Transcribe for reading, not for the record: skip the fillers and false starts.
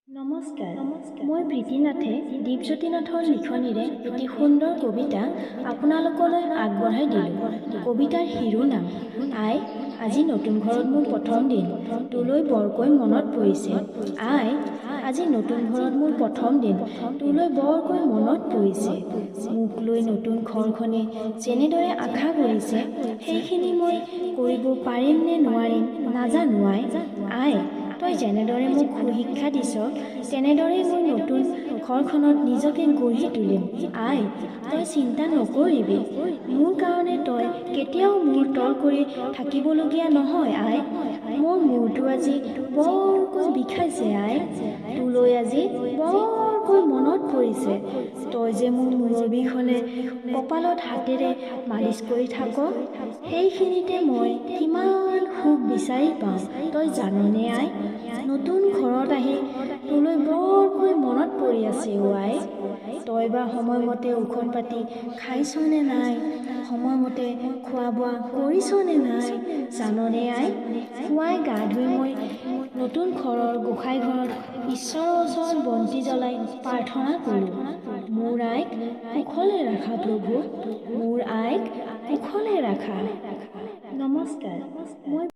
নমস্কাৰ, মই প্ৰীতিনাথে দীপজ্যোতিনাথৰ লিখনিৰে এটি সুন্দৰ কবিতা আপোনালোকলৈ আগবঢ়াই দিলোঁ। কবিতাৰ শিৰোনাম আই, আজি নতুন ঘৰত মোৰ প্ৰথম দিন, তোলৈ বৰকৈ মনত পৰিছে। আই, আজি নতুন ঘৰত মোৰ প্ৰথম দিন, তোলৈ বৰকৈ মনত পৰিছে। মোক লৈ নতুন ঘৰখনে যেনেদৰে আশা কৰিছে, সেইখিনি মই কৰিব পাৰিম নে নোৱাৰিম নাজানো। আই, তই যেনেদৰে মোক সুশিক্ষা দিছ, তেনেদৰেই মই নতুন ঘৰখনত নিজকে গঢ়ি তুলিম। আই, তই চিন্তা নকৰিবি, মোৰ কাৰণে তই কেতিয়াও মূৰ তল কৰি থাকিবলগীয়া নহয়। আই, মোৰ মূৰটো আজি বৰকৈ বিষাইছে। আই, তোলৈ আজি বৰকৈ মনত পৰিছে। তই যে মোৰ মূৰৰ বিষ হ'লে কপালত হাতেৰে মালিচ কৰি থাক, সেইখিনিতে মই কিমান সুখ বিচাৰি পাওঁ তই জাননে। আই, নতুন ঘৰত আহি তোলৈ বৰকৈ মনত পৰি আছে। আই, তই বা সময়মতে ঔষধ পাতি খাইছনে নাই, সময়মতে খোৱা বোৱা কৰিছনে নাই জাননে। আই, পুৱাই গা ধুই মই নতুন ঘৰৰ গোসাঁই ঘৰত ঈশ্বৰৰ ওচৰত বন্তি জ্বলাই প্ৰাৰ্থনা কৰোঁ, মোৰ আইক কুশলে ৰাখা প্ৰভু, মোৰ আইক কুশলে ৰাখা। নমস্কাৰ।